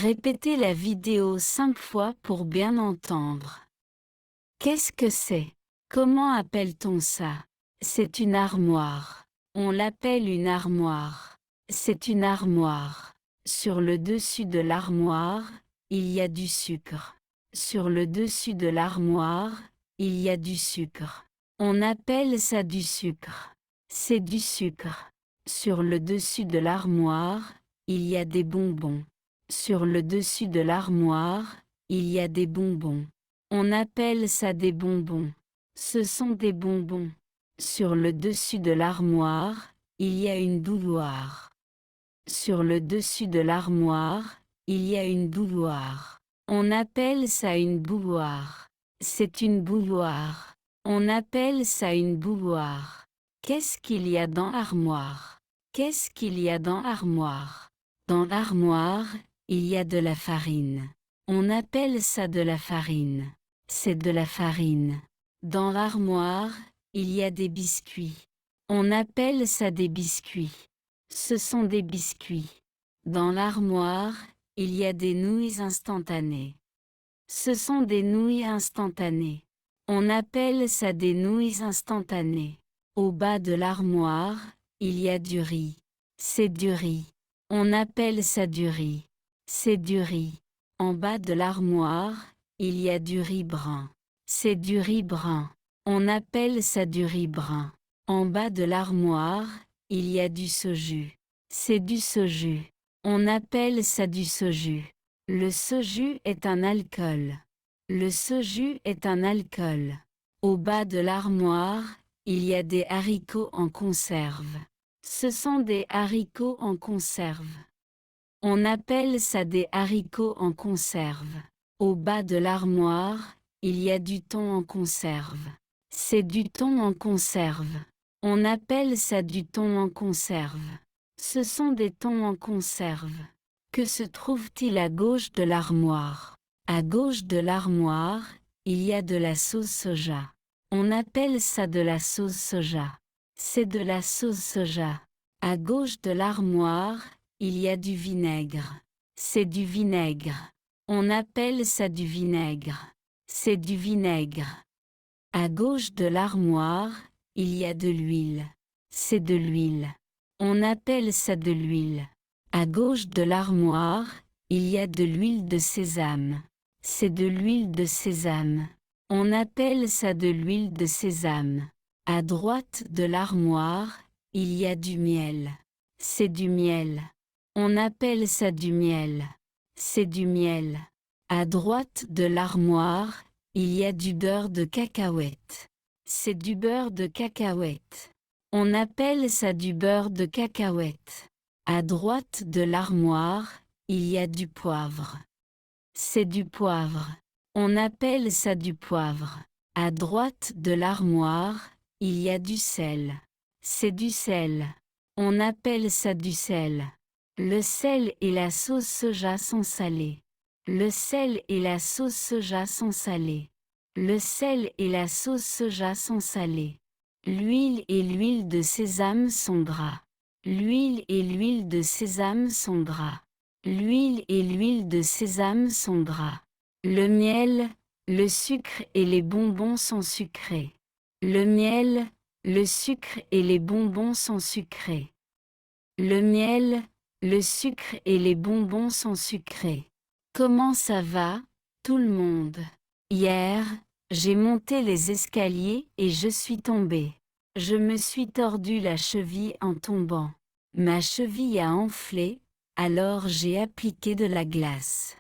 Répétez la vidéo 5 fois pour bien entendre. Qu'est-ce que c'est? Comment appelle-t-on ça? C'est une armoire. On l'appelle une armoire. C'est une armoire. Sur le dessus de l'armoire, il y a du sucre. Sur le dessus de l'armoire, il y a du sucre. On appelle ça du sucre. C'est du sucre. Sur le dessus de l'armoire, il y a des bonbons. Sur le dessus de l'armoire, il y a des bonbons. On appelle ça des bonbons. Ce sont des bonbons. Sur le dessus de l'armoire, il y a une bouilloire. Sur le dessus de l'armoire, il y a une bouilloire. On appelle ça une bouilloire. C'est une bouilloire. On appelle ça une bouilloire. Qu'est-ce qu'il y a dans l'armoire? Qu'est-ce qu'il y a dans l'armoire? Dans l'armoire, il y a de la farine. On appelle ça de la farine. C'est de la farine. Dans l'armoire, il y a des biscuits. On appelle ça des biscuits. Ce sont des biscuits. Dans l'armoire, il y a des nouilles instantanées. Ce sont des nouilles instantanées. On appelle ça des nouilles instantanées. Au bas de l'armoire, il y a du riz. C'est du riz. On appelle ça du riz. C'est du riz. En bas de l'armoire, il y a du riz brun. C'est du riz brun. On appelle ça du riz brun. En bas de l'armoire, il y a du soju. C'est du soju. On appelle ça du soju. Le soju est un alcool. Le soju est un alcool. Au bas de l'armoire, il y a des haricots en conserve. Ce sont des haricots en conserve. On appelle ça des haricots en conserve. Au bas de l'armoire, il y a du thon en conserve. C'est du thon en conserve. On appelle ça du thon en conserve. Ce sont des thons en conserve. Que se trouve-t-il à gauche de l'armoire? À gauche de l'armoire, il y a de la sauce soja. On appelle ça de la sauce soja. C'est de la sauce soja. À gauche de l'armoire, il y a du vinaigre. C'est du vinaigre. On appelle ça du vinaigre. C'est du vinaigre. À gauche de l'armoire, il y a de l'huile. C'est de l'huile. On appelle ça de l'huile. À gauche de l'armoire, il y a de l'huile de sésame. C'est de l'huile de sésame. On appelle ça de l'huile de sésame. À droite de l'armoire, il y a du miel. C'est du miel. On appelle ça du miel. C'est du miel. À droite de l'armoire, il y a du beurre de cacahuète. C'est du beurre de cacahuète. On appelle ça du beurre de cacahuète. À droite de l'armoire, il y a du poivre. C'est du poivre. On appelle ça du poivre. À droite de l'armoire, il y a du sel. C'est du sel. On appelle ça du sel. Le sel et la sauce soja sont salés. Le sel et la sauce soja sont salés. Le sel et la sauce soja sont salés. L'huile et l'huile de sésame sont gras. L'huile et l'huile de sésame sont gras. L'huile et l'huile de sésame sont gras. Le miel, le sucre et les bonbons sont sucrés. Le miel, le sucre et les bonbons sont sucrés. Le miel, le sucre et les bonbons sont sucrés. Comment ça va, tout le monde? Hier, j'ai monté les escaliers et je suis tombée. Je me suis tordu la cheville en tombant. Ma cheville a enflé, alors j'ai appliqué de la glace.